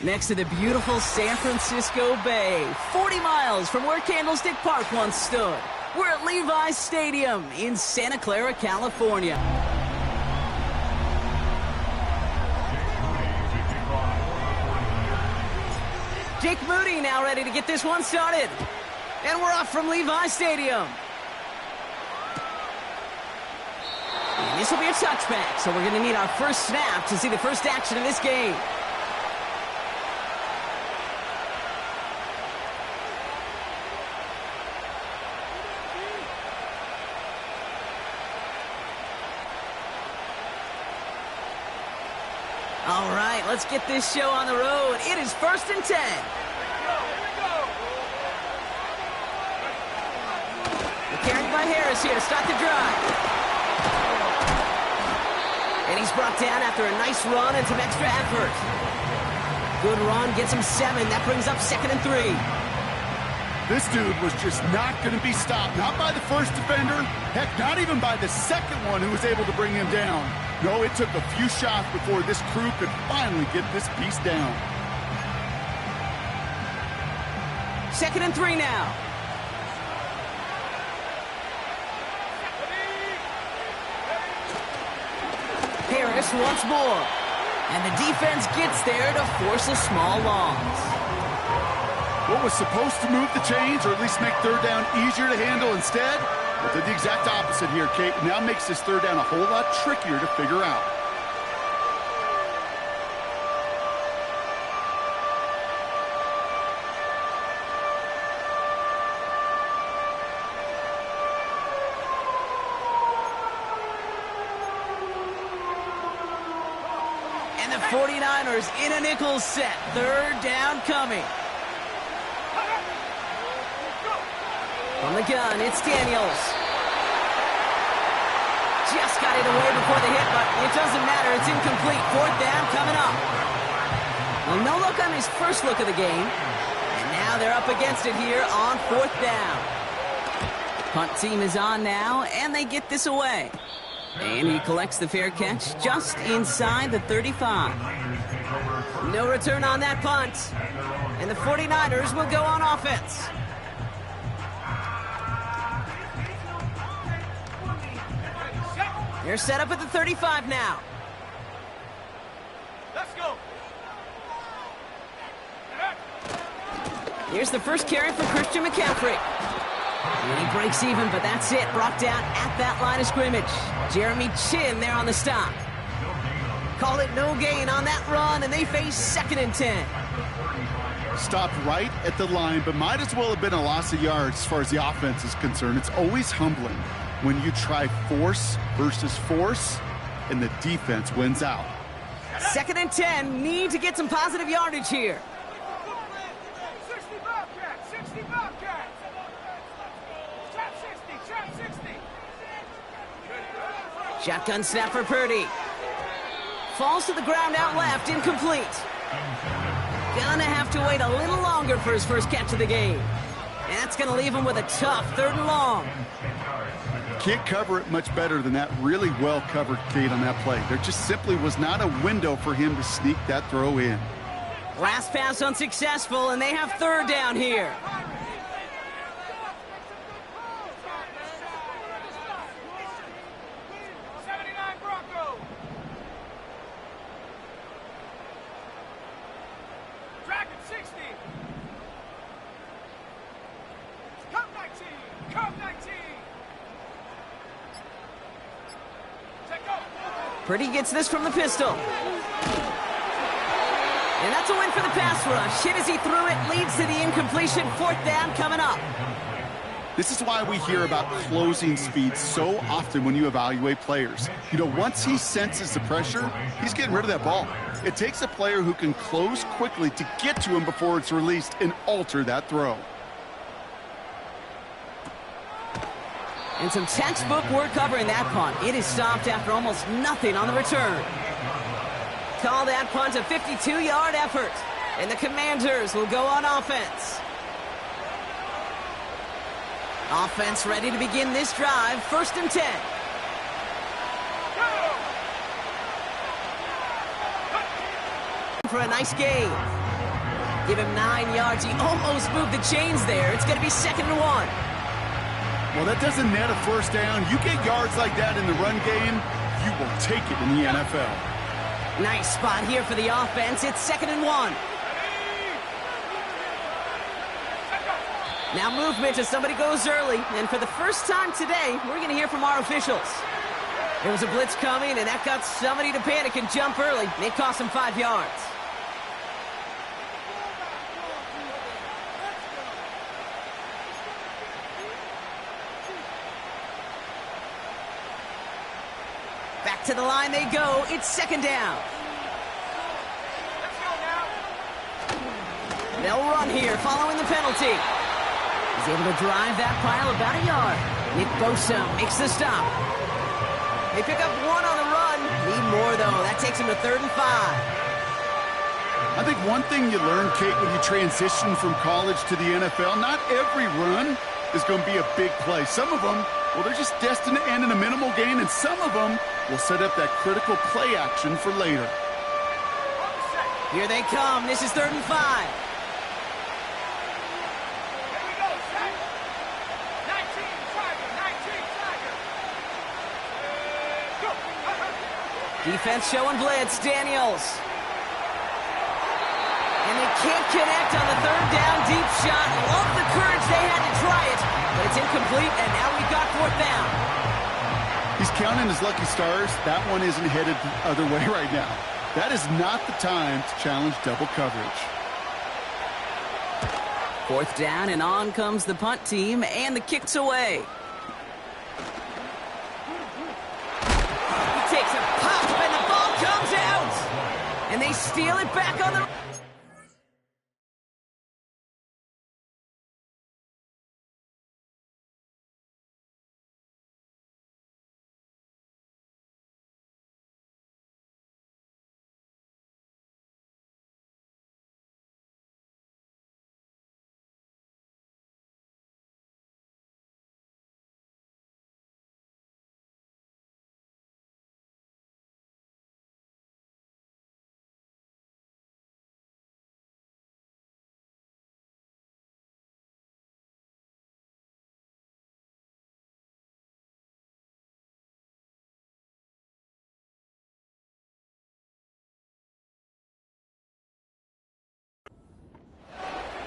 next to the beautiful San Francisco Bay, 40 miles from where Candlestick Park once stood. We're at Levi's Stadium in Santa Clara, California. Jake Moody now ready to get this one started. And we're off from Levi's Stadium. And this will be a touchback, so we're going to need our first snap to see the first action of this game. All right, let's get this show on the road. It is 1st and 10. Carried by Harris here to start the drive. And he's brought down after a nice run and some extra effort. Good run, gets him 7. That brings up 2nd and 3. This dude was just not going to be stopped. Not by the first defender. Heck, not even by the second one who was able to bring him down. No, it took a few shots before this crew could finally get this piece down. 2nd and 3 now. Harris once more. And the defense gets there to force a small loss. What was supposed to move the chains, or at least make third down easier to handle instead, well, did the exact opposite here, Kate. Now makes this third down a whole lot trickier to figure out. And the 49ers in a nickel set. Third down coming. From the gun, it's Daniels. Just got it away before the hit, but it doesn't matter. It's incomplete. 4th down coming up. Well, no look on his first look of the game. And now they're up against it here on 4th down. Punt team is on now, and they get this away. And he collects the fair catch just inside the 35. No return on that punt. And the 49ers will go on offense. They're set up at the 35 now. Let's go. Here's the first carry for Christian McCaffrey. And he breaks even, but that's it. Brought down at that line of scrimmage. Jeremy Chin there on the stop. Call it no gain on that run, and they face 2nd and 10. Stopped right at the line, but might as well have been a loss of yards as far as the offense is concerned. It's always humbling when you try force versus force, and the defense wins out. 2nd and 10, need to get some positive yardage here. 60 Bobcats, 60 Bobcats. Trap 60, trap 60. Shotgun snap for Purdy. Falls to the ground out left, incomplete. Gonna have to wait a little longer for his first catch of the game. And that's gonna leave him with a tough 3rd and long. Can't cover it much better than that. Really well covered, Kate, on that play. There just simply was not a window for him to sneak that throw in. Last pass unsuccessful, and they have 3rd down here. Dragon 60. Cup 19. Cup 19. Purdy gets this from the pistol. And that's a win for the pass rush. Hit as he threw it, leads to the incompletion. 4th down coming up. This is why we hear about closing speed so often when you evaluate players. You know, once he senses the pressure, he's getting rid of that ball. It takes a player who can close quickly to get to him before it's released and alter that throw. And some textbook work covering that punt. It is stopped after almost nothing on the return. Call that punt a 52-yard effort. And the Commanders will go on offense. Offense ready to begin this drive. 1st and 10. For a nice gain. Give him 9 yards. He almost moved the chains there. It's going to be 2nd and 1. Well, that doesn't net a first down. You get yards like that in the run game, you will take it in the NFL. Nice spot here for the offense. It's 2nd and 1. Now movement as somebody goes early. And for the first time today, we're going to hear from our officials. There was a blitz coming, and that got somebody to panic and jump early. It cost him 5 yards. Back to the line they go. It's 2nd down. Let's go now. They'll run here following the penalty. He's able to drive that pile about a yard. Nick Bosa makes the stop. They pick up 1 on the run. Need more, though. That takes him to 3rd and 5. I think one thing you learn, Kate, when you transition from college to the NFL, not every run is going to be a big play. Some of them, well, they're just destined to end in a minimal gain, and some of them will set up that critical play action for later. Here they come. This is 3rd and 5. Here we go, set. 19, Tiger, 19, Tiger. Go. Defense showing blitz. Daniels. And they can't connect on the 3rd down deep shot. Love the courage they had to try it, but it's incomplete, and now we've got 4th down. He's counting his lucky stars. That one isn't headed the other way right now. That is not the time to challenge double coverage. 4th down, and on comes the punt team, and the kick's away. He takes a pop, and the ball comes out. And they steal it back on the...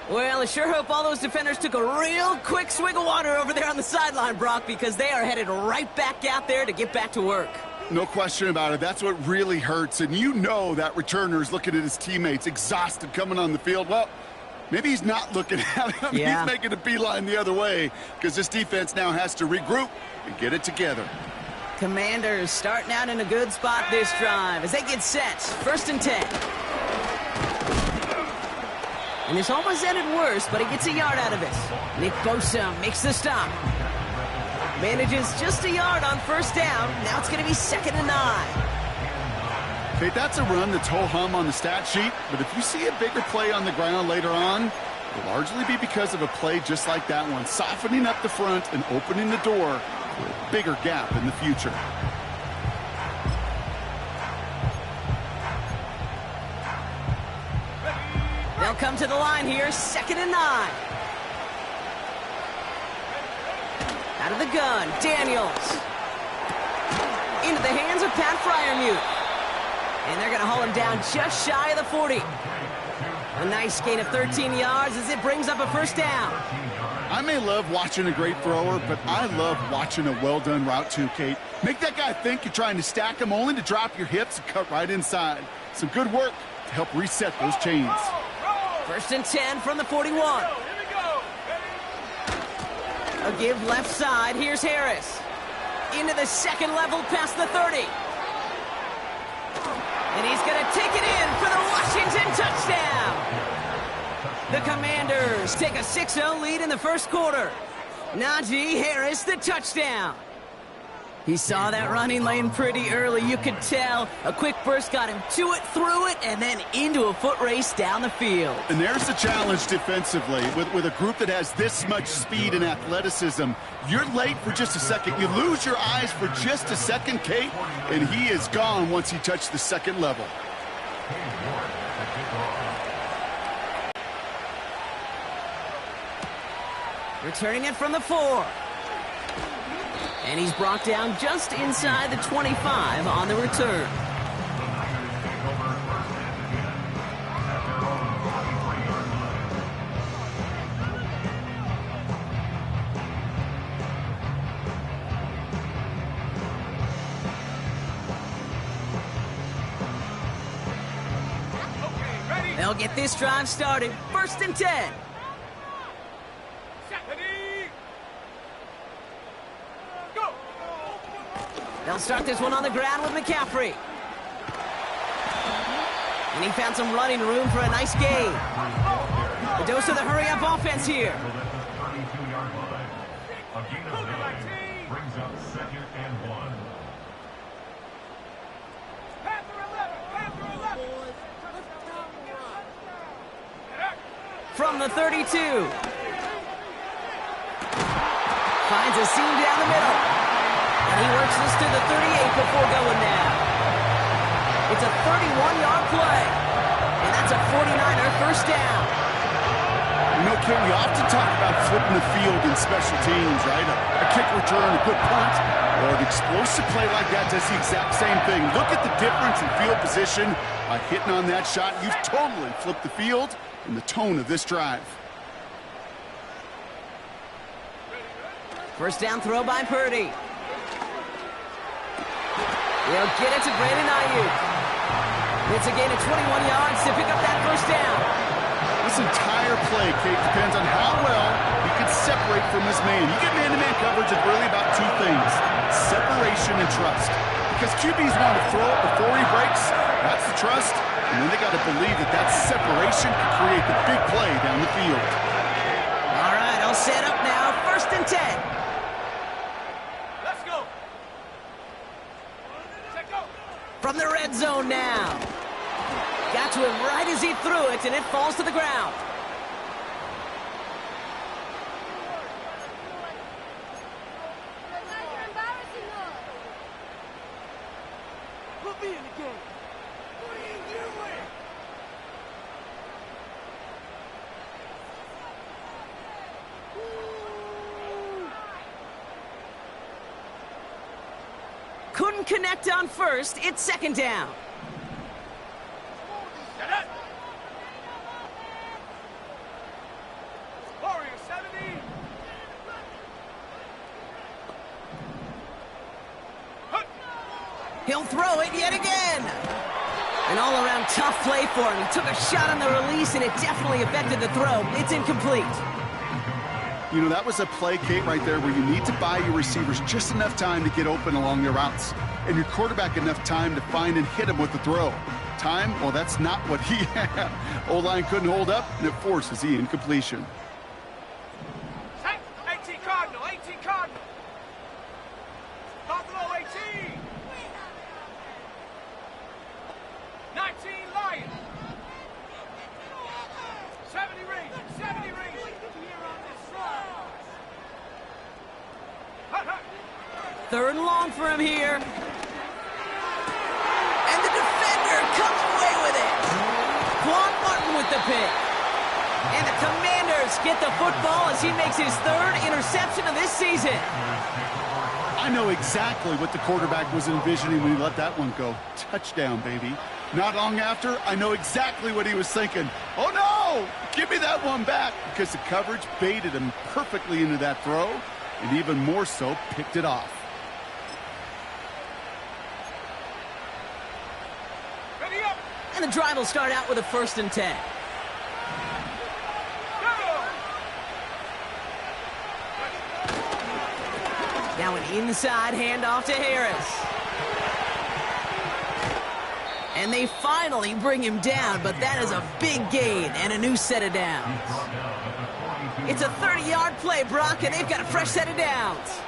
Well, I sure hope all those defenders took a real quick swig of water over there on the sideline, Brock, because they are headed right back out there to get back to work. No question about it. That's what really hurts. And you know that returner is looking at his teammates, exhausted coming on the field. Well, maybe he's not looking at him. Yeah. He's making a beeline the other way because this defense now has to regroup and get it together. Commanders starting out in a good spot this drive as they get set. 1st and 10. And this almost ended worse, but he gets a yard out of it. Nick Bosa makes the stop. Manages just a yard on 1st down. Now it's going to be 2nd and 9. Okay, that's a run that's ho-hum on the stat sheet, but if you see a bigger play on the ground later on, it'll largely be because of a play just like that one, softening up the front and opening the door for a bigger gap in the future. They'll come to the line here, 2nd and 9. Out of the gun, Daniels. Into the hands of Pat Freiermuth. And they're going to haul him down just shy of the 40. A nice gain of 13 yards as it brings up a 1st down. I may love watching a great thrower, but I love watching a well-done route too, Kate. Make that guy think you're trying to stack him only to drop your hips and cut right inside. Some good work to help reset those chains. 1st and 10 from the 41. Here we go. A give left side. Here's Harris. Into the 2nd level past the 30. And he's going to take it in for the Washington touchdown. The Commanders take a 6-0 lead in the 1st quarter. Najee Harris, the touchdown. He saw that running lane pretty early, you could tell. A quick burst got him to it, through it, and then into a foot race down the field. And there's the challenge defensively. With a group that has this much speed and athleticism, you're late for just a second. You lose your eyes for just a second, Kate, and he is gone once he touched the 2nd level. Returning it from the 4. And he's brought down just inside the 25 on the return. They'll get this drive started. 1st and 10. Go. They'll start this one on the ground with McCaffrey. And he found some running room for a nice gain. A dose of the hurry-up offense here. Brings up 2nd and 1. From the 32. Finds a seam down the middle. And he works this to the 38 before going down. It's a 31-yard play. And that's a 49er first down. You know, Ken, we often talk about flipping the field in special teams, right? A kick return, a good punt, or an explosive play like that does the exact same thing. Look at the difference in field position. By hitting on that shot, you've totally flipped the field and the tone of this drive. First down throw by Purdy. He'll get it to Brandon Ayuk. It's a gain of 21 yards to pick up that first down. This entire play, Kate, depends on how well he can separate from his man. You get man-to-man coverage, it's really about two things: separation and trust. Because QBs want to throw it before he breaks. That's the trust. And then they got to believe that that separation can create the big play down the field. All right, all set up now. 1st and 10. Let's go. Check go. From the red zone now. Got to him right as he threw it, and it falls to the ground. Put me in the game. What are you doing? Couldn't connect on first. It's 2nd down. Get it. Warrior 70. He'll throw it yet again. An all-around tough play for him. He took a shot on the release, and it definitely affected the throw. It's incomplete. You know, that was a play, Kate, right there where you need to buy your receivers just enough time to get open along their routes. And your quarterback enough time to find and hit him with the throw. Time? Well, that's not what he had. O-line couldn't hold up, and it forces the incompletion. 18 Cardinal, 18 Cardinal. Buffalo 18. 19 Lions. 70 rings, 70 rings. Here on this run. 3rd and long for him here. And the defender comes away with it. Quan Martin with the pick. And the Commanders get the football as he makes his 3rd interception of this season. I know exactly what the quarterback was envisioning when he let that one go. Touchdown, baby. Not long after, I know exactly what he was thinking. Oh, no! Give me that one back! Because the coverage baited him perfectly into that throw, and even more so, picked it off. Ready up. And the drive will start out with a 1st and 10. Now an inside handoff to Harris. And they finally bring him down, but that is a big gain and a new set of downs. It's a 30-yard play, Brock, and they've got a fresh set of downs.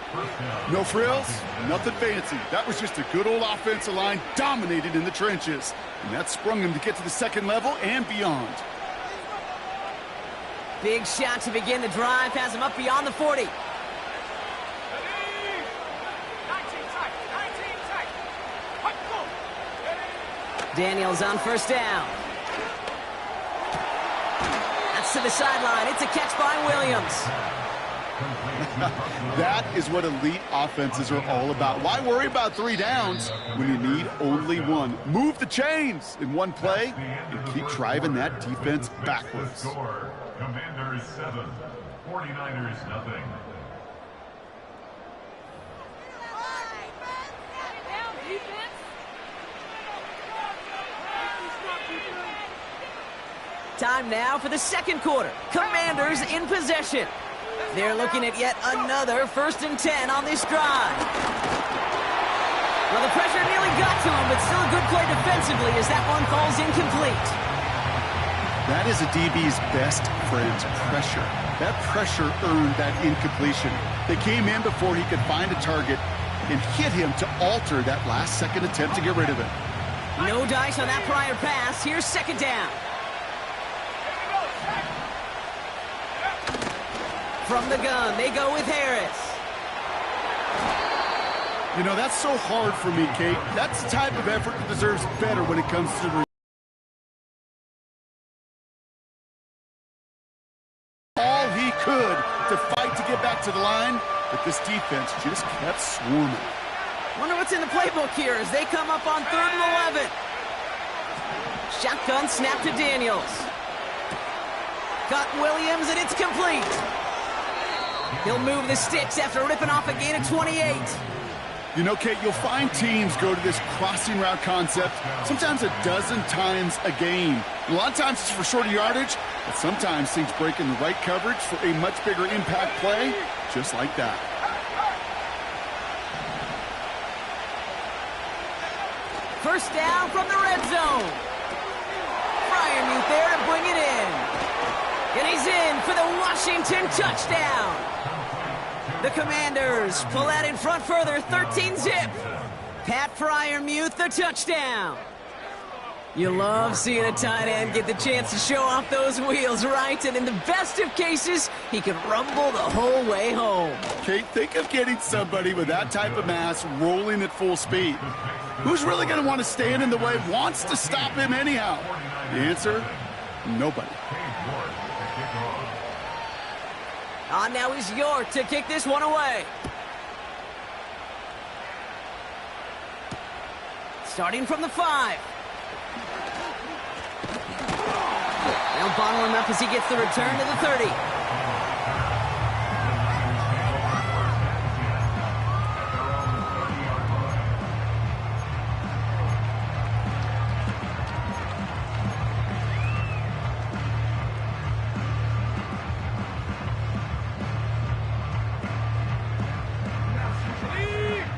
No frills, nothing fancy. That was just a good old offensive line dominated in the trenches. And that sprung him to get to the 2nd level and beyond. Big shot to begin the drive, has him up beyond the 40. 19 tight, 19 tight. Hut, go. Daniels on 1st down. That's to the sideline. It's a catch by Williams. That is what elite offenses are all about. Why worry about 3 downs when you need only 1? Move the chains in one play and keep driving that defense backwards. Score, Commanders 7, 49ers nothing. Time now for the second quarter. Commanders in possession. They're looking at yet another 1st and 10 on this drive. Well, the pressure nearly got to him, but still a good play defensively as that one falls incomplete. That is a DB's best friend, pressure. That pressure earned that incompletion. They came in before he could find a target and hit him to alter that last-second attempt to get rid of it. No dice on that prior pass. Here's 2nd down. From the gun, they go with Harris. You know, that's so hard for me, Kate. That's the type of effort that deserves better when it comes to the all he could to fight to get back to the line, but this defense just kept swarming. Wonder what's in the playbook here as they come up on 3rd and 11. Shotgun snap to Daniels. Got Williams, and it's complete. He'll move the sticks after ripping off a gain of 28. You know, Kate, you'll find teams go to this crossing route concept sometimes a dozen times a game. A lot of times it's for shorter yardage, but sometimes things break in the right coverage for a much bigger impact play, just like that. First down from the red zone. Freiermuth there to bring it in. And he's in for the Washington touchdown. The Commanders pull out in front further, 13-zip. Pat Freiermuth, the touchdown. You love seeing a tight end get the chance to show off those wheels, right? And in the best of cases, he can rumble the whole way home. Kate, think of getting somebody with that type of mass rolling at full speed. Who's really going to want to stand in the way, wants to stop him anyhow? The answer, nobody. On now is York to kick this one away. Starting from the 5. They'll bottle him up as he gets the return to the 30.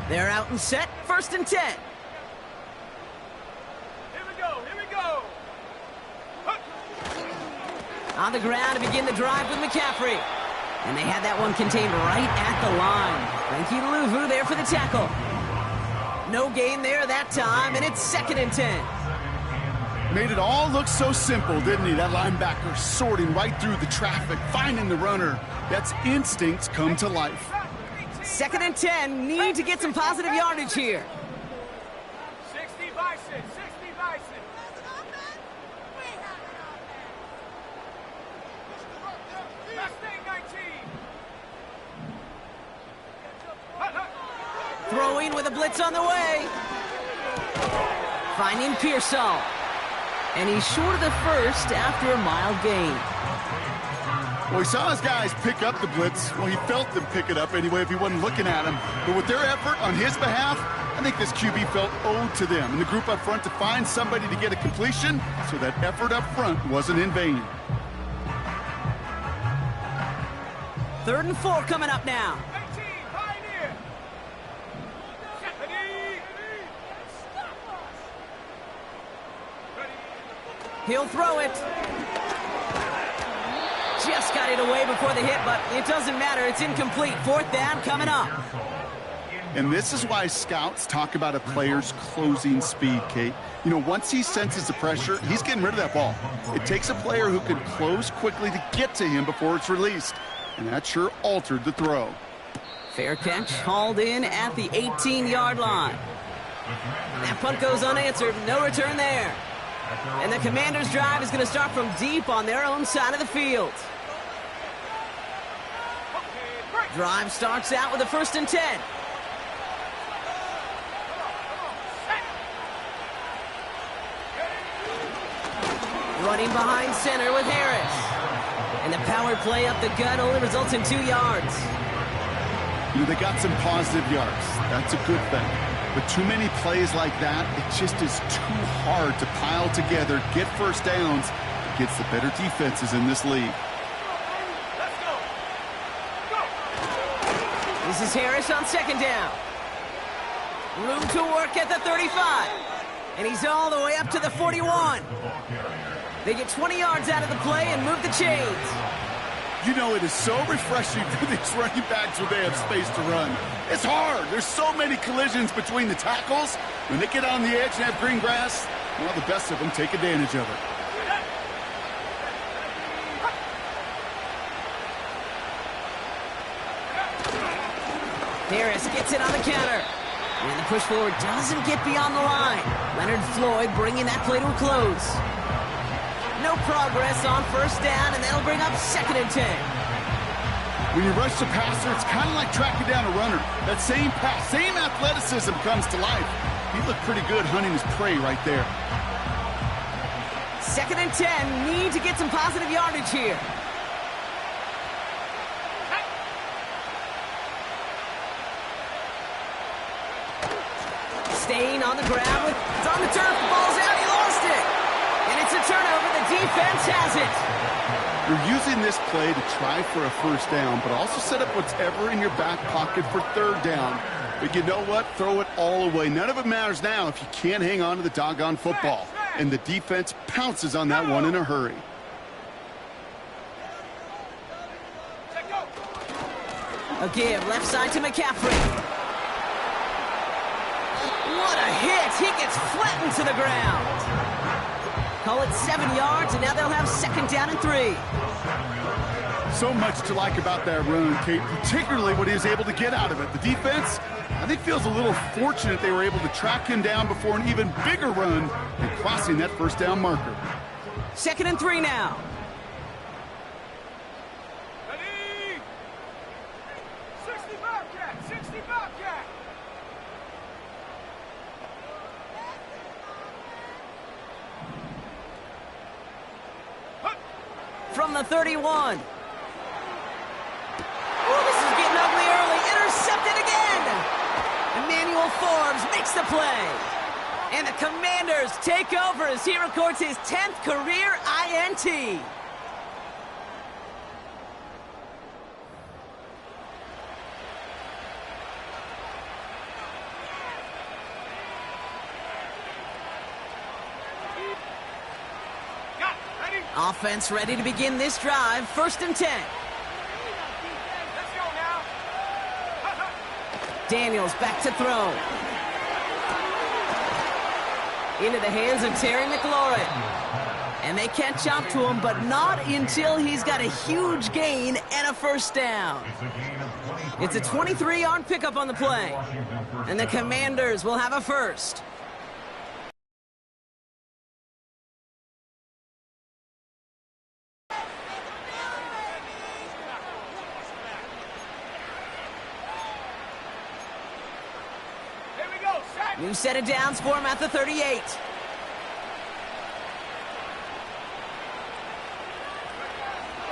They're out and set, 1st and 10. Here we go, here we go. On the ground to begin the drive with McCaffrey. And they had that one contained right at the line. Thank you to Luvu there for the tackle. No gain there that time, and it's 2nd and 10. Made it all look so simple, didn't he? That linebacker sorting right through the traffic, finding the runner. That's instincts come to life. 2nd and 10, need to get some positive yardage here. 60 Bison, 60 Bison. Mustang 19. Throwing with a blitz on the way. Finding Pearsall. And he's short of the first after a mild gain. Well, he saw his guys pick up the blitz. Well, he felt them pick it up anyway if he wasn't looking at him. But with their effort on his behalf, I think this QB felt owed to them and the group up front to find somebody to get a completion, so that effort up front wasn't in vain. 3rd and 4 coming up now. 19, Pioneer. He'll throw it. Just got it away before the hit, but it doesn't matter. It's incomplete. 4th down coming up. And this is why scouts talk about a player's closing speed, Kate. You know, once he senses the pressure, he's getting rid of that ball. It takes a player who can close quickly to get to him before it's released. And that sure altered the throw. Fair catch, hauled in at the 18-yard line. That punt goes unanswered. No return there. And the Commanders' drive is going to start from deep on their own side of the field. Drive starts out with a 1st and 10. Running behind center with Harris. And the power play up the gut only results in 2 yards. You know, they got some positive yards. That's a good thing. But too many plays like that, it just is too hard to pile together, get first downs against the better defenses in this league. Let's go. Go. This is Harris on 2nd down. Room to work at the 35. And he's all the way up to the 41. They get 20 yards out of the play and move the chains. You know, it is so refreshing for these running backs when they have space to run. It's hard. There's so many collisions between the tackles. When they get on the edge and have green grass, well, the best of them take advantage of it. Harris gets it on the counter. And the push forward doesn't get beyond the line. Leonard Floyd bringing that play to a close. No progress on 1st down, and that'll bring up 2nd and 10. When you rush the passer, it's kind of like tracking down a runner. That same pass, same athleticism comes to life. He looked pretty good hunting his prey right there. 2nd and 10, need to get some positive yardage here. Staying on the ground with, it's on the turf, the ball's out, he lost it. And it's a turnover, the defense has it. You're using this play to try for a 1st down, but also set up whatever in your back pocket for 3rd down. But you know what? Throw it all away. None of it matters now if you can't hang on to the doggone football. And the defense pounces on that one in a hurry. A give, left side to McCaffrey. What a hit! He gets flattened to the ground. Call it 7 yards, and now they'll have 2nd down and 3. So much to like about that run, Kate, particularly what he was able to get out of it. The defense, I think, feels a little fortunate they were able to track him down before an even bigger run and crossing that 1st down marker. 2nd and 3 now. Ready? 60 Bobcat, 60 Bobcat. From the 31. Oh, this is getting ugly early. Intercepted again. Emmanuel Forbes makes the play. And the Commanders take over as he records his 10th career INT. Offense ready to begin this drive. 1st and 10. Let's go now. Daniels back to throw. Into the hands of Terry McLaurin. And they catch up to him, but not until he's got a huge gain and a 1st down. It's a 23-yard pickup on the play. And the Commanders will have a 1st. New set of downs for him at the 38.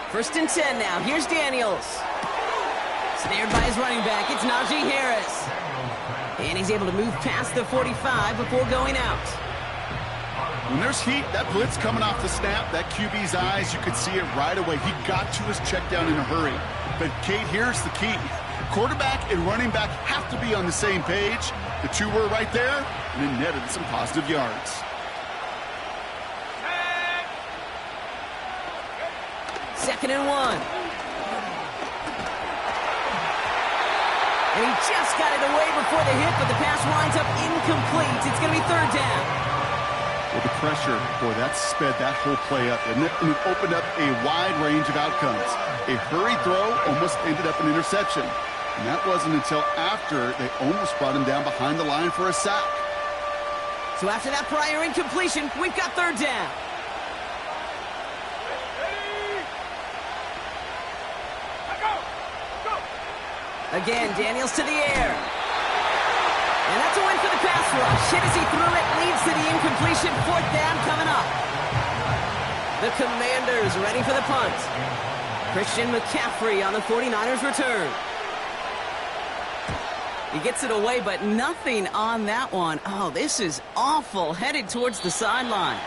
First and 10 now. Here's Daniels. Snared by his running back. It's Najee Harris. And he's able to move past the 45 before going out. When there's heat, that blitz coming off the snap, that QB's eyes, you could see it right away. He got to his check down in a hurry. But, Kate, here's the key. Quarterback and running back have to be on the same page. The two were right there, and it netted some positive yards. Second and 1. And he just got it away before the hit, but the pass winds up incomplete. It's going to be 3rd down. With the pressure, boy, that sped that whole play up, and it opened up a wide range of outcomes. A hurried throw almost ended up an interception. And that wasn't until after they almost brought him down behind the line for a sack. So after that prior incompletion, we've got 3rd down. Ready? Go! Go! Again, Daniels to the air. And that's a win for the pass rush. Hit as he threw it, leads to the incompletion. 4th down coming up. The Commanders ready for the punt. Christian McCaffrey on the 49ers return. He gets it away, but nothing on that one. Oh, this is awful. Headed towards the sideline.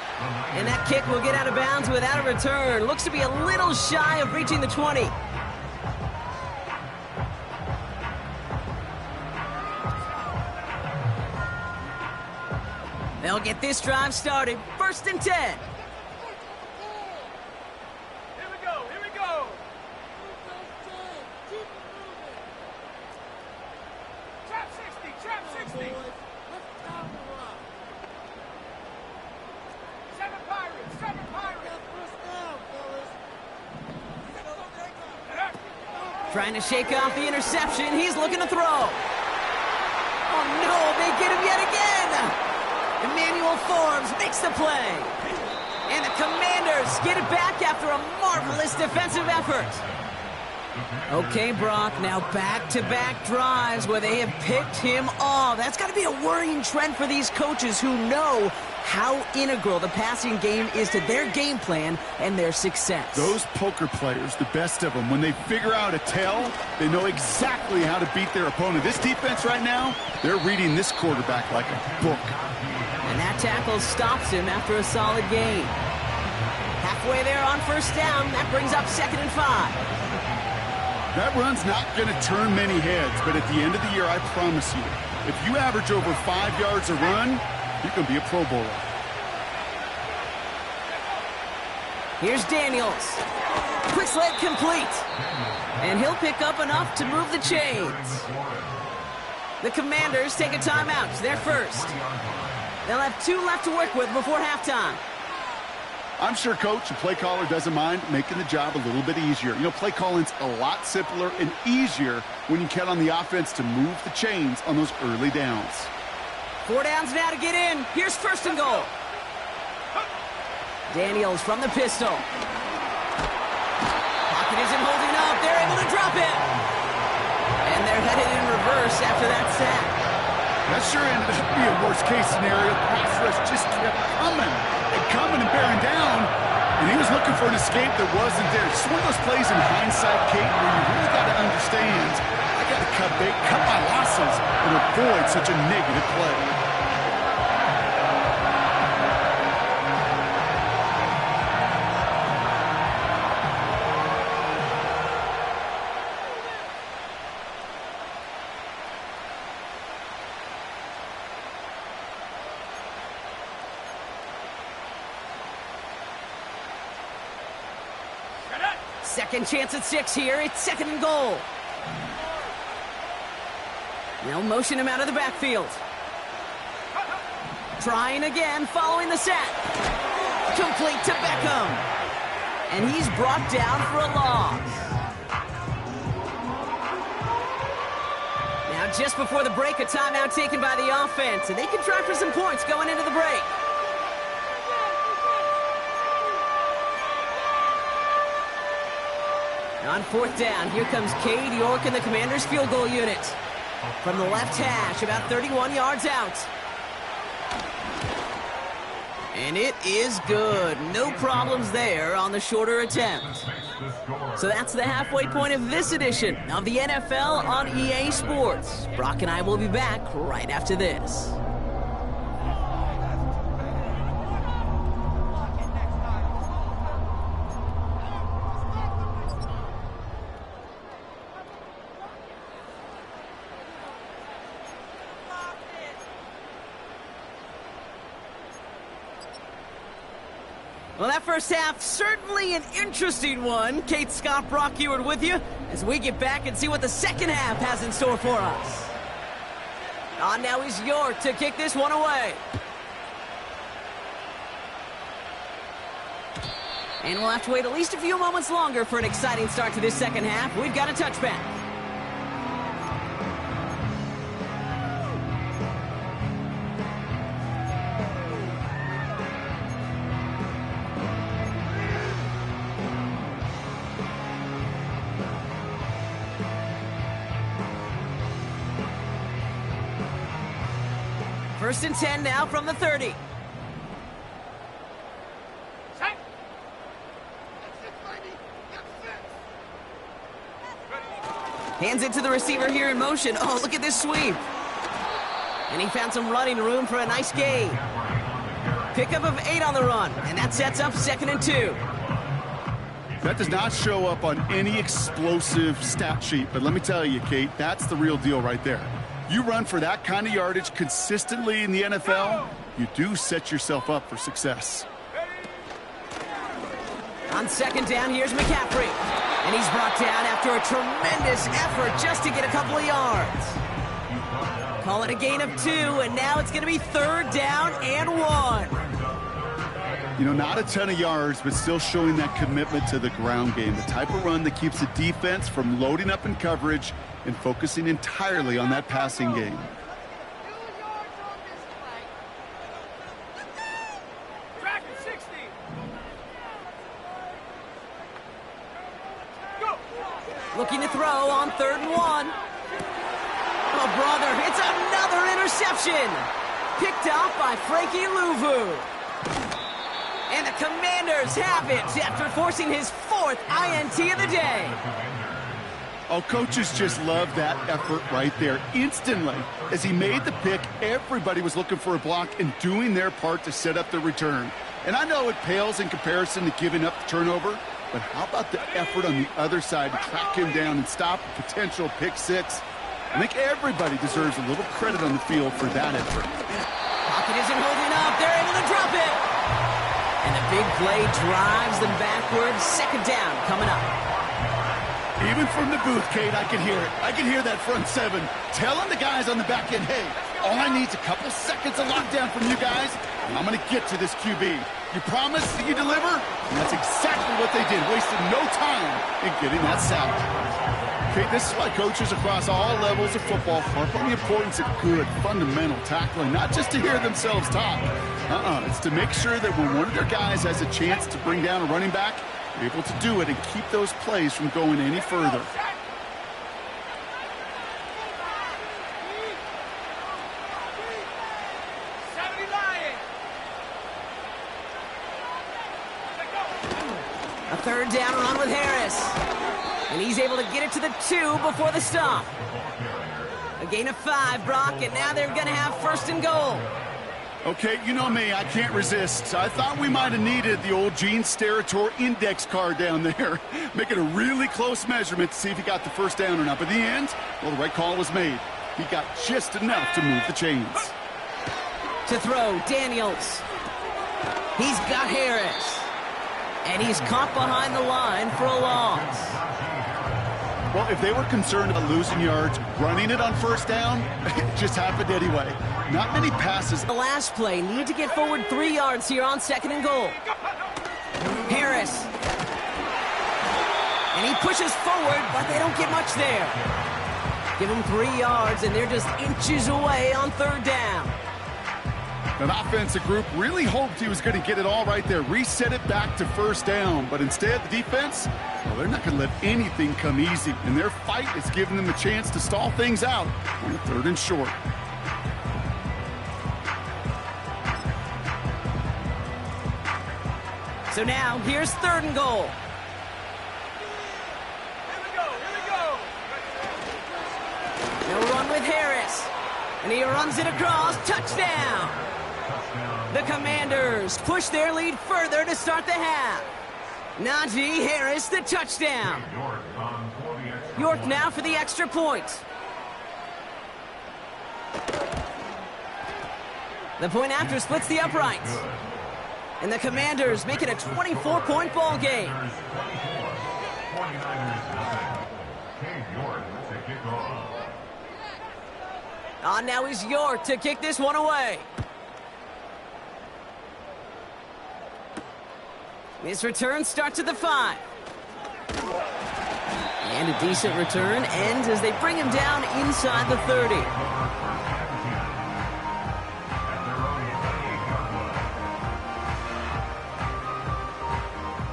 And that kick will get out of bounds without a return. Looks to be a little shy of reaching the 20. They'll get this drive started. 1st and 10. Here we go. Here we go. Trap 60. Trap 60. 7 Pirates. 7 Pirates. Trying to shake off the interception. He's looking to throw. Oh, no. They get him yet again. Emmanuel Forbes makes the play. And the Commanders get it back after a marvelous defensive effort. Okay, Brock, now back-to-back drives where they have picked him off. That's got to be a worrying trend for these coaches who know how integral the passing game is to their game plan and their success. Those poker players, the best of them, when they figure out a tell, they know exactly how to beat their opponent. This defense right now, they're reading this quarterback like a book. And that tackle stops him after a solid gain. Halfway there on 1st down, that brings up 2nd and 5. That run's not going to turn many heads, but at the end of the year, I promise you, if you average over 5 yards a run, you're going to be a Pro Bowler. Here's Daniels. Quick sled complete. And he'll pick up enough to move the chains. The Commanders take a timeout. They're first. They'll have 2 left to work with before halftime. I'm sure Coach, the play caller, doesn't mind making the job a little bit easier. You know, play calling's a lot simpler and easier when you count on the offense to move the chains on those early downs. 4 downs now to get in. Here's 1st and goal. Daniels from the pistol. Pocket isn't holding up. They're able to drop it. And they're headed in reverse after that sack. That sure ended up being a worst-case scenario. Pass rush just kept coming and bearing down, and he was looking for an escape that wasn't there. Just one of those plays in hindsight, Kate, where you really got to understand, I got to cut my losses and avoid such a negative play. Second chance at 6 here. It's 2nd and goal. They'll motion him out of the backfield. Trying again following the sack. Complete to Beckham. And he's brought down for a loss. Now just before the break, a timeout taken by the offense. And they can try for some points going into the break. On 4th down, here comes Cade York and the Commanders' field goal unit. From the left hash, about 31 yards out. And it is good. No problems there on the shorter attempt. So that's the halfway point of this edition of the NFL on EA Sports. Brock and I will be back right after this. Well, that first half, certainly an interesting one. Kate Scott, Brock Eward with you as we get back and see what the second half has in store for us. On now is York to kick this one away. And we'll have to wait at least a few moments longer for an exciting start to this second half. We've got a touchback. First and 10 now from the 30. Set. Hands it to the receiver here in motion. Oh, look at this sweep. And he found some running room for a nice gain. Pickup of 8 on the run, and that sets up 2nd and 2. That does not show up on any explosive stat sheet, but let me tell you, Kate, that's the real deal right there. You run for that kind of yardage consistently in the NFL, you do set yourself up for success. On 2nd down, here's McCaffrey. And he's brought down after a tremendous effort just to get a couple of yards. Call it a gain of 2, and now it's going to be 3rd down and 1. You know, not a ton of yards, but still showing that commitment to the ground game. The type of run that keeps the defense from loading up in coverage and focusing entirely on that passing game. Track at 60. Go. Looking to throw on 3rd and 1. Oh, brother, it's another interception. Picked off by Frankie Louvu. And the Commanders have it after forcing his 4th INT of the day. Oh, coaches just love that effort right there. Instantly, as he made the pick, everybody was looking for a block and doing their part to set up the return. And I know it pales in comparison to giving up the turnover, but how about the effort on the other side to track him down and stop a potential pick 6? I think everybody deserves a little credit on the field for that effort. Pocket isn't holding up. They're able to drop it. And the big play drives them backwards. 2nd down coming up. Even from the booth, Kate, I can hear it. I can hear that front 7 telling the guys on the back end, hey, all I need is a couple seconds of lockdown from you guys, and I'm going to get to this QB. You promise that you deliver? And that's exactly what they did, wasting no time in getting that sack. Okay, this is why coaches across all levels of football harp on the importance of good, fundamental tackling, not just to hear themselves talk. It's to make sure that when one of their guys has a chance to bring down a running back, they're able to do it and keep those plays from going any further. A 3rd down run with Harris. And he's able to get it to the 2 before the stop. A gain of 5, Brock, and now they're going to have 1st and goal. Okay, you know me, I can't resist. I thought we might have needed the old Gene Steratore index card down there. Making a really close measurement to see if he got the 1st down or not. But in the end, well, the right call was made. He got just enough to move the chains. To throw, Daniels. He's got Harris. And he's caught behind the line for a loss. Well, if they were concerned about losing yards, running it on 1st down, it just happened anyway. Not many passes. The last play, need to get forward 3 yards here on 2nd and goal. Harris. And he pushes forward, but they don't get much there. Give him 3 yards, and they're just inches away on 3rd down. That offensive group really hoped he was going to get it all right there, reset it back to 1st down. But instead, the defense, well, they're not going to let anything come easy. And their fight is giving them a chance to stall things out on the 3rd and short. So now, here's 3rd and goal. No run with Harris. And he runs it across. Touchdown! The Commanders push their lead further to start the half. Najee Harris, the touchdown. York now for the extra point. The point after splits the uprights. And the Commanders make it a 24-point ball game. 49ers nothing. Cade York to kick off. On now is York to kick this one away. This return starts at the 5. And a decent return ends as they bring him down inside the 30.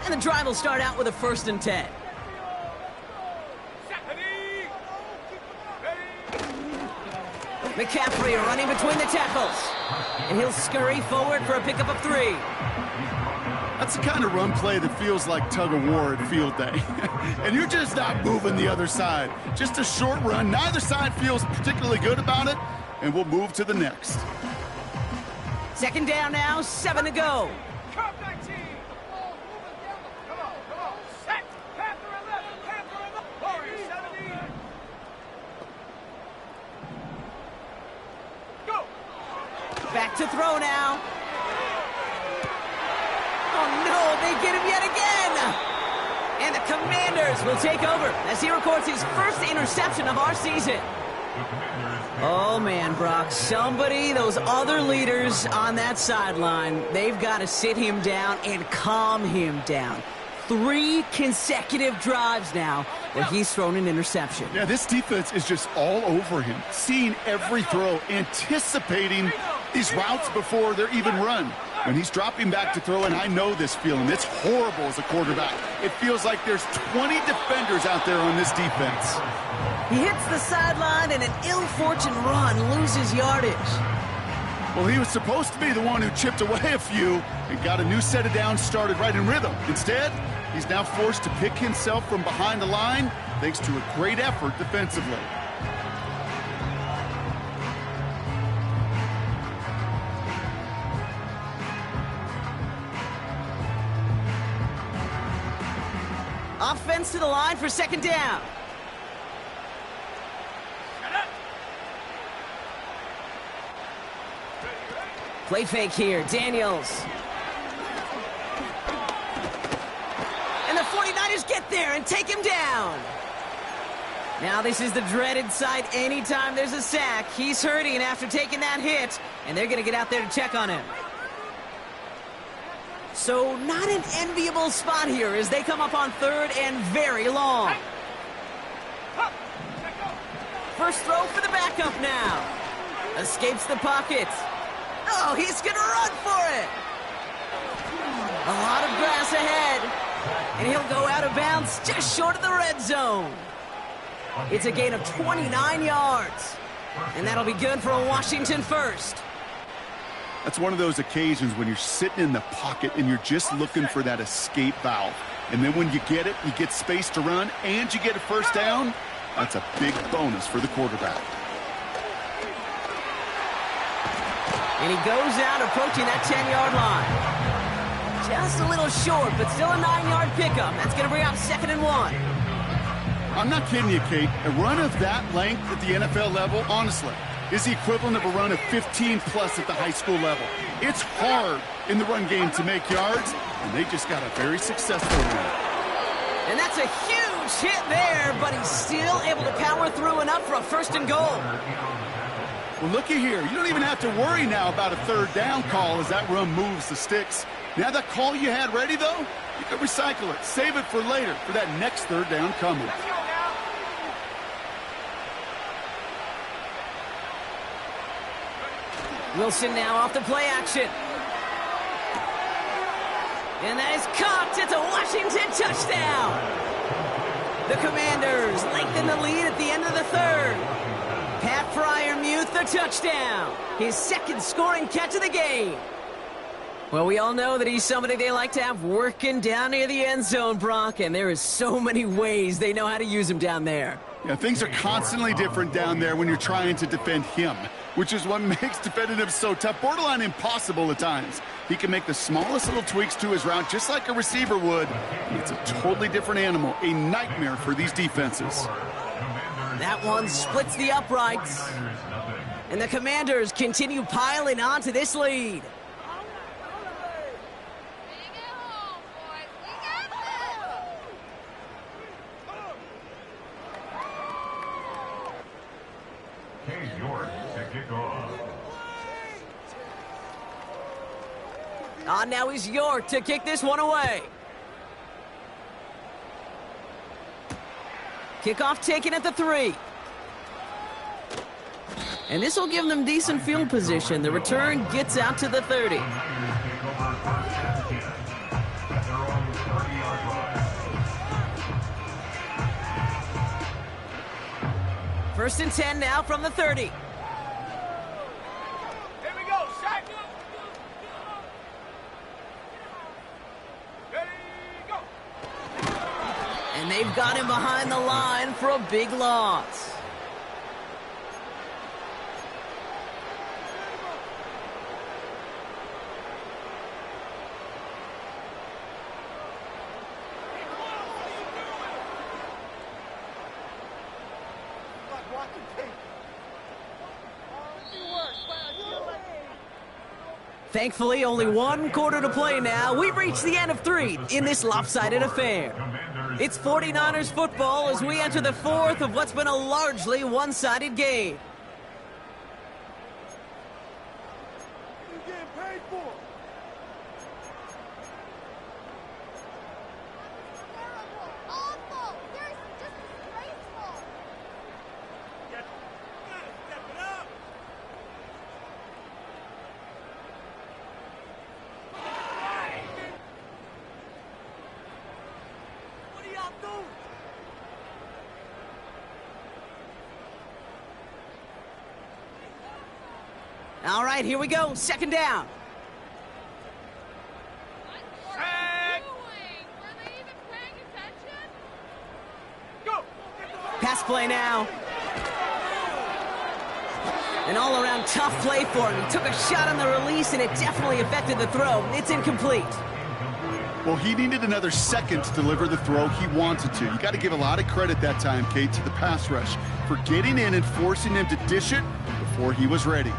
And the drive will start out with a 1st and 10. McCaffrey running between the tackles. And he'll scurry forward for a pickup of 3. That's the kind of run play that feels like tug of war at field day. And you're just not moving the other side. Just a short run. Neither side feels particularly good about it. And we'll move to the next. 2nd down now, 7 to go. Curve 19. Ball moving down the. Come on. Set. Panther 11. Panther 11. Warrior 70. Go. Back to throw now. Oh no, they get him yet again! And the Commanders will take over as he records his first interception of our season. Oh man, Brock, those other leaders on that sideline, they've got to sit him down and calm him down. 3 consecutive drives now where he's thrown an interception. Yeah, this defense is just all over him, seeing every throw, anticipating these routes before they're even run. When he's dropping back to throw, and I know this feeling, it's horrible as a quarterback. It feels like there's 20 defenders out there on this defense. He hits the sideline and an ill-fortunate run loses yardage. Well, he was supposed to be the one who chipped away a few and got a new set of downs started right in rhythm. Instead, he's now forced to pick himself from behind the line thanks to a great effort defensively. Offense to the line for 2nd down. Play fake here, Daniels. And the 49ers get there and take him down. Now this is the dreaded sight anytime there's a sack. He's hurting after taking that hit, and they're going to get out there to check on him. So not an enviable spot here as they come up on 3rd and very long. First throw for the backup now. Escapes the pocket. Oh, he's going to run for it. A lot of grass ahead. And he'll go out of bounds just short of the red zone. It's a gain of 29 yards. And that'll be good for a Washington first. That's one of those occasions when you're sitting in the pocket and you're just looking for that escape valve. And then when you get it, you get space to run, and you get a first down. That's a big bonus for the quarterback. And he goes out approaching that 10-yard line. Just a little short, but still a 9-yard pickup. That's going to bring out 2nd and 1. I'm not kidding you, Kate. A run of that length at the NFL level, honestly, is the equivalent of a run of 15-plus at the high school level. It's hard in the run game to make yards, and they just got a very successful one. And that's a huge hit there, but he's still able to power through enough for a 1st and goal. Well, looky here. You don't even have to worry now about a 3rd down call as that run moves the sticks. Now that call you had ready, though, you can recycle it. Save it for later for that next 3rd down coming. Wilson now off the play action. And that is caught. It's a Washington touchdown. The Commanders lengthen the lead at the end of the 3rd. Pat Freiermuth the touchdown. His 2nd scoring catch of the game. Well, we all know that he's somebody they like to have working down near the end zone, Brock, and there is so many ways they know how to use him down there. Yeah, things are constantly different down there when you're trying to defend him, which is what makes defending him so tough, borderline impossible at times. He can make the smallest little tweaks to his route just like a receiver would, and it's a totally different animal, a nightmare for these defenses. That one splits the uprights, and the Commanders continue piling on to this lead. Now is York to kick this one away. Kickoff taken at the 3. And this will give them decent field position. The return gets out to the 30. First and 10 now from the 30. They've got him behind the line for a big loss. Thankfully, only one quarter to play now. We've reached the end of 3 in this lopsided affair. It's 49ers football as we enter the 4th of what's been a largely one-sided game. You're getting paid for. Terrible, awful, they're just disgraceful. Gotta step it up. What are y'all doing? All right, here we go. Second down. What are you doing? Were they even paying attention? Go. Pass play now. An all-around tough play for him. He took a shot on the release, and it definitely affected the throw. It's incomplete. Well, he needed another second to deliver the throw he wanted to. You got to give a lot of credit that time, Kate, to the pass rush for getting in and forcing him to dish it before he was ready.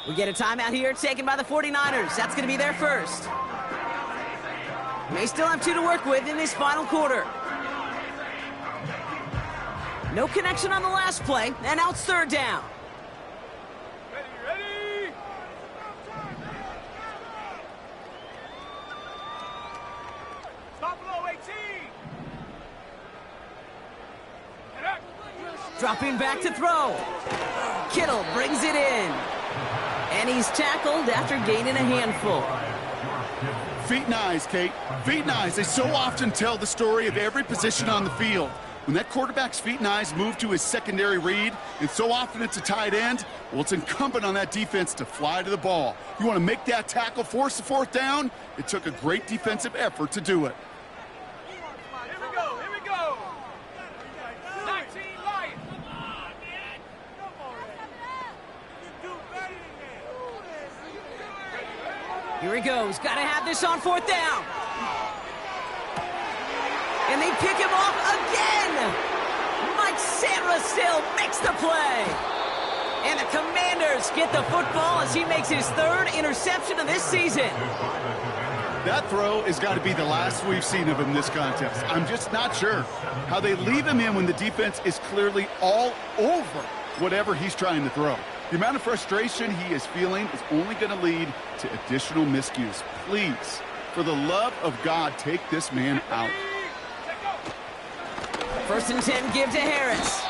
We get a timeout here taken by the 49ers. That's going to be their first. May still have 2 to work with in this final quarter. No connection on the last play, and now it's third down. Ready. Stop below 18. Get up. Dropping back to throw. Kittle brings it in. And he's tackled after gaining a handful. Feet and eyes, Kate. Feet and eyes. They so often tell the story of every position on the field. When that quarterback's feet and eyes move to his secondary read, and so often it's a tight end, well, it's incumbent on that defense to fly to the ball. You want to make that tackle, force the 4th down? It took a great defensive effort to do it. Here we go. 19 Lions. Come on, man. Come on, man. You can do better than that. Here he goes. Got to have this on 4th down. And they pick him off again. Mike Sandra still makes the play. And the Commanders get the football as he makes his 3rd interception of this season. That throw has got to be the last we've seen of him this contest. I'm just not sure how they leave him in when the defense is clearly all over whatever he's trying to throw. The amount of frustration he is feeling is only going to lead to additional miscues. Please, for the love of God, take this man out. 1st and 10 give to Harris.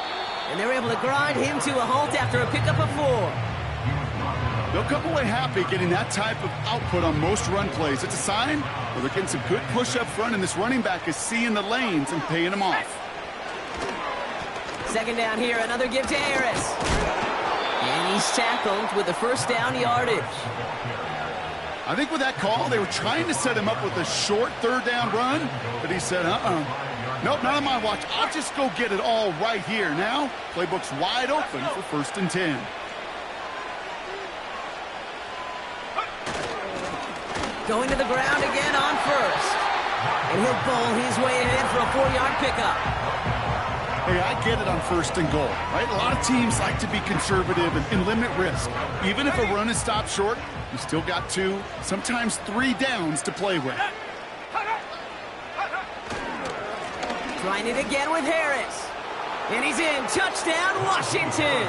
And they're able to grind him to a halt after a pickup of 4. They'll come away happy getting that type of output on most run plays. It's a sign where they're getting some good push up front, and this running back is seeing the lanes and paying them off. 2nd down here, another give to Harris. And he's tackled with the 1st down yardage. I think with that call, they were trying to set him up with a short 3rd down run, but he said, nope, not on my watch. I'll just go get it all right here. Now, playbook's wide open for 1st and 10. Going to the ground again on 1st. And he'll bowl his way ahead for a 4-yard pickup. Hey, I get it on 1st and goal, right? A lot of teams like to be conservative and limit risk. Even if a run is stopped short, you still got 2, sometimes 3 downs to play with. Trying it again with Harris. And he's in. Touchdown, Washington.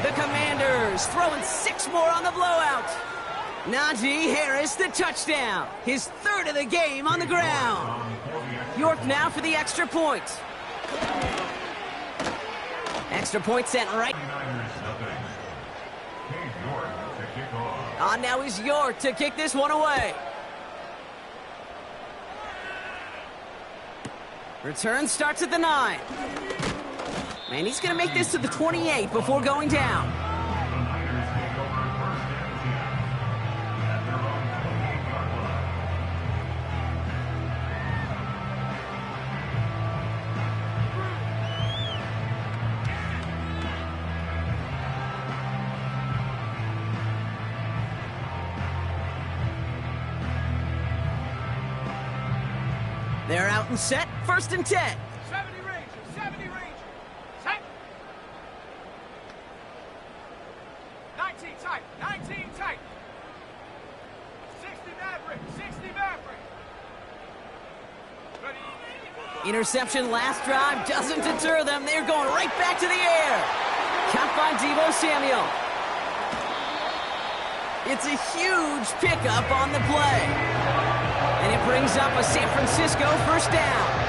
The Commanders throwing 6 more on the blowout. Najee Harris, the touchdown. His 3rd of the game on the ground. York now for the extra point. Extra point sent right. 49ers nothing. Cade York to kick off. On now is York to kick this one away. Return starts at the 9. Man, he's going to make this to the 28 before going down. The Niners take over first and 10 at their own 28-yard line. They're out and set. First and 10. 70 Rangers, 70 Rangers. Set. 19 tight, 19 tight. 60 Maverick, 60 Maverick. Ready. Interception last drive doesn't deter them. They're going right back to the air. Caught by Deebo Samuel. It's a huge pickup on the play. And it brings up a San Francisco first down.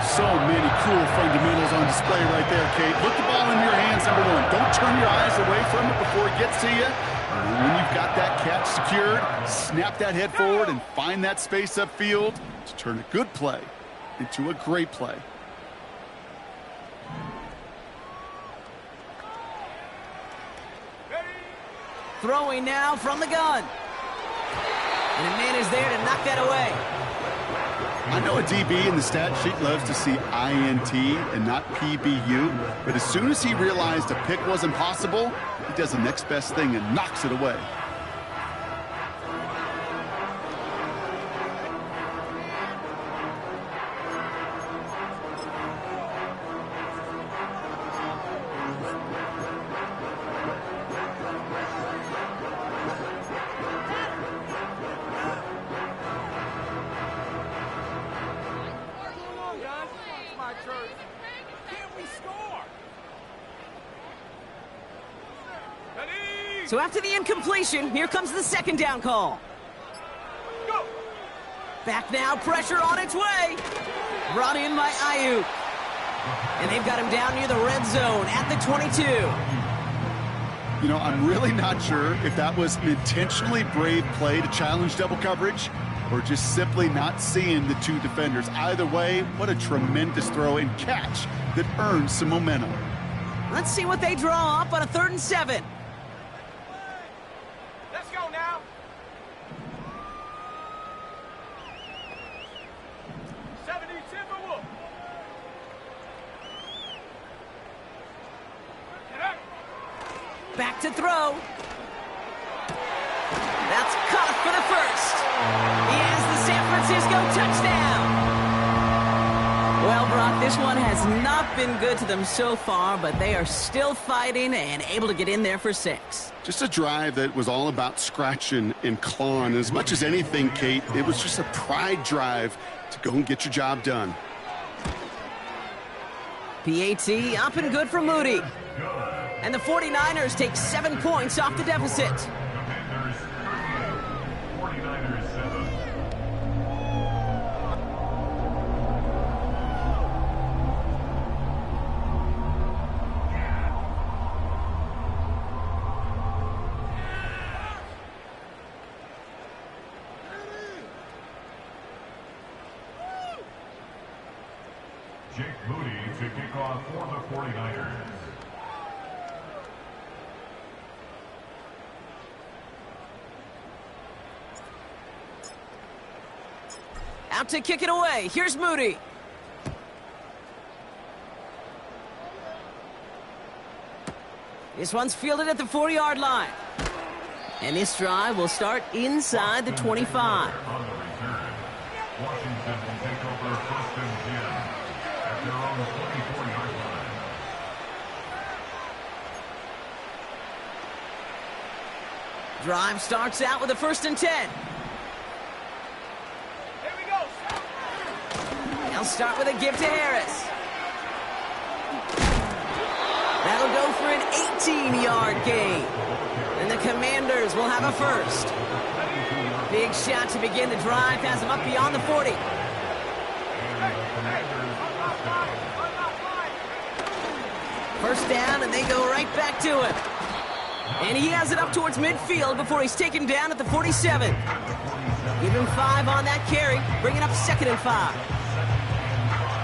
So many cool fundamentals on display right there, Kate. Put the ball in your hands, number one. Don't turn your eyes away from it before it gets to you. And when you've got that catch secured, snap that head forward and find that space upfield to turn a good play into a great play. Throwing now from the gun. And a man is there to knock that away. I know a DB in the stat sheet loves to see INT and not PBU, but as soon as he realized a pick wasn't possible, he does the next best thing and knocks it away. So after the incompletion, here comes the second down call. Go. Back now, pressure on its way. Brought in by Ayuk. And they've got him down near the red zone at the 22. You know, I'm really not sure if that was an intentionally brave play to challenge double coverage or just simply not seeing the two defenders. Either way, what a tremendous throw and catch that earns some momentum. Let's see what they draw up on a 3rd and 7. Let's go now. Timberwolf. Get up. Back to throw. That's caught for the first. He has the San Francisco touchdown. Well, Brock, this one has not been good to them so far, but they are still fighting and able to get in there for 6. Just a drive that was all about scratching and clawing. As much as anything, Kate, it was just a pride drive to go and get your job done. PAT up and good for Moody. And the 49ers take 7 points off the deficit. Commanders 38, 49ers 7. Jake Moody to kick off for the 49ers. Out to kick it away. Here's Moody. This one's fielded at the 40-yard line. And this drive will start inside the 25. On the return, Washington will take over first and 10 at their own 24-yard line. Drive starts out with a 1st and 10. Here we go. They'll start with a give to Harris. That'll go for an 18-yard gain. And the Commanders will have a first. Big shot to begin the drive, has them up beyond the 40. First down, and they go right back to him. And he has it up towards midfield before he's taken down at the 47. Give him 5 on that carry, bringing up 2nd and 5.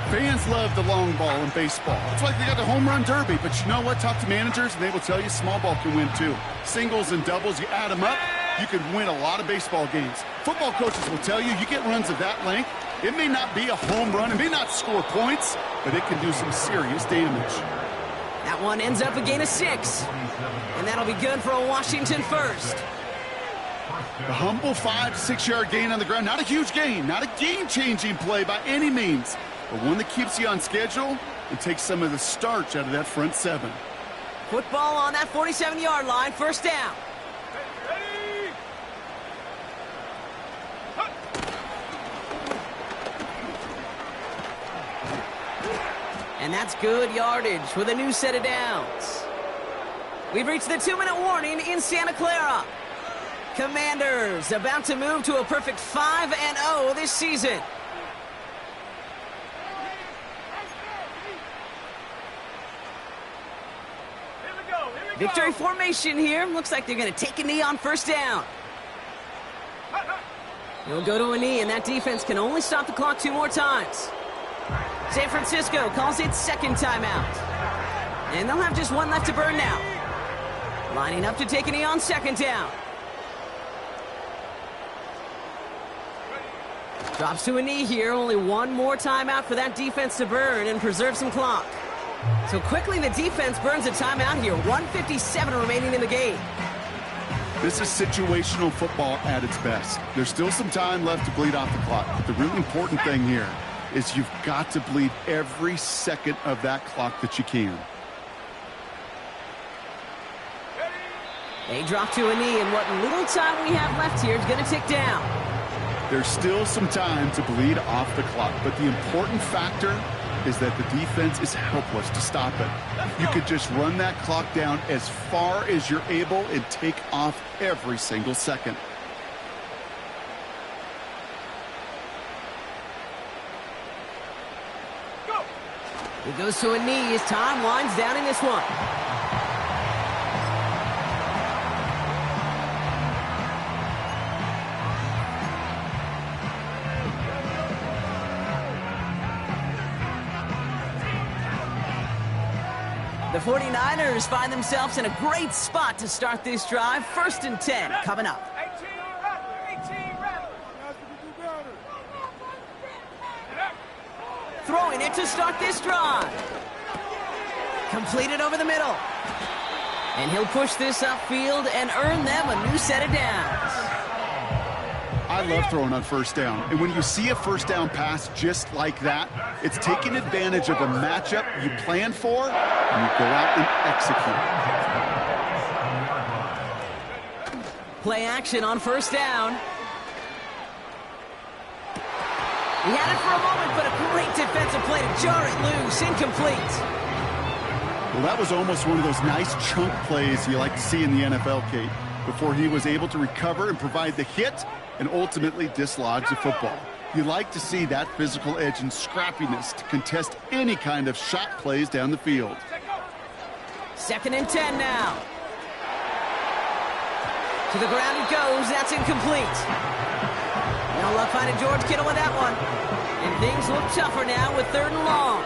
Fans love the long ball in baseball. It's like they got the home run derby, but you know what? Talk to managers, and they will tell you small ball can win too. Singles and doubles, you add them up, you could win a lot of baseball games. Football coaches will tell you get runs of that length. It may not be a home run, it may not score points, but it can do some serious damage. That one ends up a gain of 6. And that'll be good for a Washington first. The humble 5 to 6 yard gain on the ground. Not a huge gain, not a game-changing play by any means, but one that keeps you on schedule and takes some of the starch out of that front 7. Football on that 47-yard line, first down. And that's good yardage with a new set of downs. We've reached the 2-minute warning in Santa Clara. Commanders about to move to a perfect 5-0 this season. Victory formation here. Looks like they're going to take a knee on first down. He'll go to a knee, and that defense can only stop the clock 2 more times. San Francisco calls it 2nd timeout. And they'll have just 1 left to burn now. Lining up to take a knee on 2nd down. Drops to a knee here. Only 1 more timeout for that defense to burn and preserve some clock. So quickly the defense burns a timeout here. 1:57 remaining in the game. This is situational football at its best. There's still some time left to bleed off the clock. But the really important thing here is you've got to bleed every second of that clock that you can. They drop to a knee, and what little time we have left here is going to tick down. There's still some time to bleed off the clock, but the important factor is that the defense is helpless to stop it. You could just run that clock down as far as you're able and take off every single second. He goes to a knee. His time winds down in this one. The 49ers find themselves in a great spot to start this drive. 1st and 10 coming up. 18 rattle. Throwing it to start this drive. Completed over the middle. And he'll push this upfield and earn them a new set of downs. I love throwing on first down. And when you see a first down pass just like that, it's taking advantage of a matchup you plan for, and you go out and execute. Play action on first down. He had it for a moment, but a great defensive play to jar it loose. Incomplete. Well, that was almost one of those nice chunk plays you like to see in the NFL, Kate, before he was able to recover and provide the hit and ultimately dislodge the football. You like to see that physical edge and scrappiness to contest any kind of shot plays down the field. 2nd and 10 now. To the ground it goes. That's incomplete. No luck finding George Kittle with that one. And things look tougher now with 3rd and long.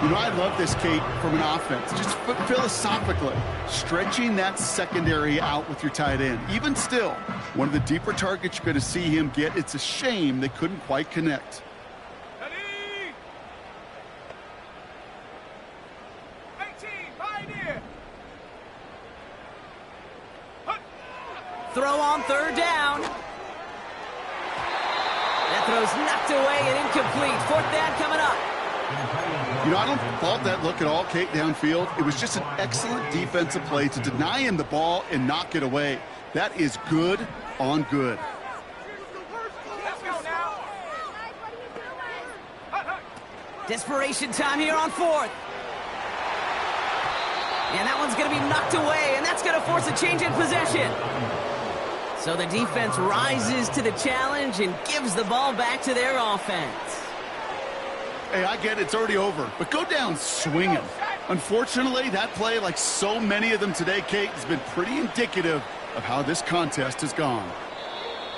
You know, I love this, Kate, from an offense. Just philosophically, stretching that secondary out with your tight end. Even still, one of the deeper targets you're going to see him get. It's a shame they couldn't quite connect. Ready? 18, Pioneer. Throw on 3rd down. That throw's knocked away and incomplete. 4th down coming up. You know, I don't fault that look at all, Kate, downfield. It was just an excellent defensive play to deny him the ball and knock it away. That is good on good. Let's go now. Desperation time here on 4th. And that one's going to be knocked away, and that's going to force a change in possession. So the defense rises to the challenge and gives the ball back to their offense. Hey, I get it. It's already over. But go down swinging. Unfortunately, that play, like so many of them today, Kate, has been pretty indicative of how this contest has gone.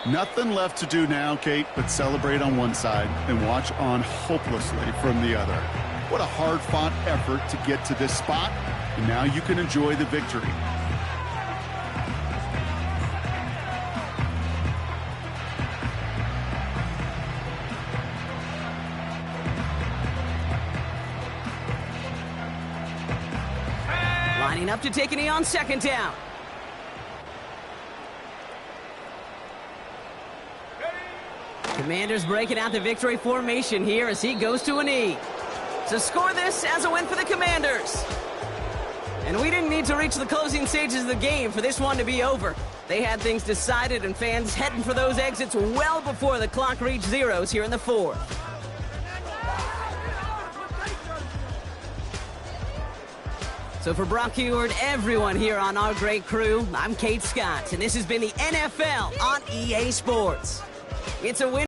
Nothing left to do now, Kate, but celebrate on one side and watch on hopelessly from the other. What a hard-fought effort to get to this spot, and now you can enjoy the victory. Lining up to take a knee on second down. Commanders breaking out the victory formation here as he goes to a knee. To score this as a win for the Commanders. And we didn't need to reach the closing stages of the game for this one to be over. They had things decided and fans heading for those exits well before the clock reached zeros here in the fourth. So for Brock Huard, everyone here on our great crew, I'm Kate Scott, and this has been the NFL on EA Sports. It's a win.